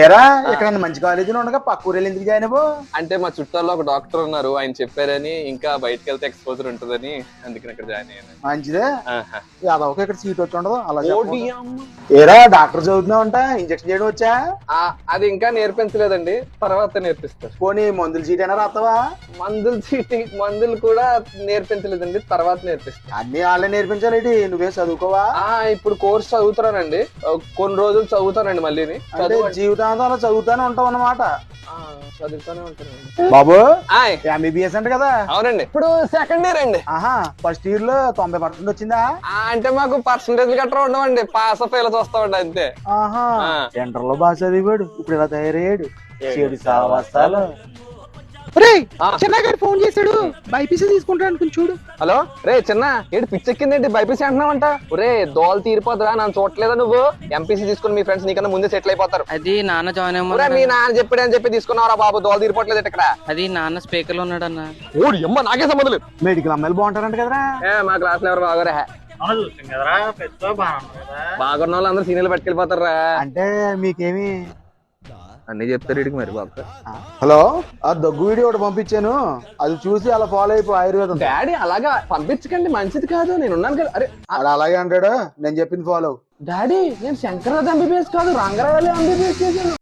ఏరా ఇక్కడ మంచి కాలేజీలో ఉండగా పక్క ఊరేళ్ళు ఎందుకు జాయిన్ అవ్వు? అంటే మా చుట్టాల్లో ఒక డాక్టర్ ఉన్నారు, ఆయన చెప్పారని, ఇంకా బయటకు వెళ్తే ఎక్స్పోజర్ ఉంటుందని అందుకని ఇక్కడ జాయిన్ అయ్యాను. మంచిదే. ఆహా. యాదవకి ఇక్కడ సీట్ వచ్చి ఉండదు అలా ఓడి చెప్పకూడదు. అమ్మ. ఏరా డాక్టర్ చదువుతున్నావంట, ఇంజక్షన్ చేయడం వచ్చా? అది ఇంకా నేర్పించలేదండి, తర్వాత నేర్పిస్తారు. పోనీ మందుల సీట్ అయినా రాస్తావా? మందులు కూడా నేర్పించలేదండి, తర్వాత నేర్పిస్తారు. అన్ని వాళ్ళే నేర్పించాలేటి, నువ్వేం చదువుకోవా? ఇప్పుడు కోర్స్ చదువుతానండి, కొన్ని రోజులు చదువుతానండి మళ్ళీ. అంటే జీవితాంతం అలా చదువుతానే ఉంటావు అన్నమాట. చదువుతానే ఉంటానండి బాబు. ఆయ్. ఎంబీబీఎస్ అంటే కదా? అవునండి, ఇప్పుడు సెకండ్ ఇయర్ అండి. ఆహా, ఫస్ట్ ఇయర్ లో 90% వచ్చిందా? అంటే మాకు పర్సంటేజ్ గట్రా ఉండవండి, పాస్ ఫెయిల్ చూస్తామండి అంతే. ఆహా, సెంటర్ లో బాగా చదివాడు, ఇప్పుడు ఇలా తయారయ్యాడు. చెడు సావాసాలు. చిన్న గారు ఫోన్ చేశాడు, బైపీసీ తీసుకుంటాను అనుకుని చూడు. హలో రే చిన్న, ఏంటి పిచ్చెక్కిందేంటి బైపీసీ అంటున్నావంట? ఒరే దోలు తీరిపోతురా, నన్ను చూడలేదా నువ్వు? ఎంపీసీ తీసుకుని మీ ఫ్రెండ్స్ నీకన్నా ముందే సెటిల్ అయిపోతారు. అది నాన్న జాయిన్ ఒరే మీ నాన్న చెప్పాడు అని చెప్పి తీసుకున్నావురా బాబు, దోలు తీరిపోవట్లేదు ఇక్కడ. అది నాన్న స్పీకర్ లో ఉన్నాడు అన్న. ఓడి అమ్మ, నాకే సంబంధం లేదు. మెడికల్ అమ్మాయిలు బాగుంటారంట కదరా? మా క్లాస్ లో ఎవరు బాగోరా? బాగున్న వాళ్ళు అందరూ సీనియర్లు పట్టుకెళ్ళిపోతారా. అంటే మీకేమి అన్ని చెప్తారు వీడికి మరి బాబు. హలో, ఆ దగ్గు వీడియో ఒకటి పంపించాను, అది చూసి అలా ఫాలో అయిపో. ఆయుర్వేదం. డాడీ అలాగా పంపించకండి, మంచిది కాదు, నేను ఉన్నాను కదా. అరే అలా అలాగే అంటాడు, నేను చెప్పింది ఫాలో. డాడీ నేను శంకర్ ఎంబీబీఎస్ కాదు, రంగరావు ఎంబీబీఎస్ చేశాను.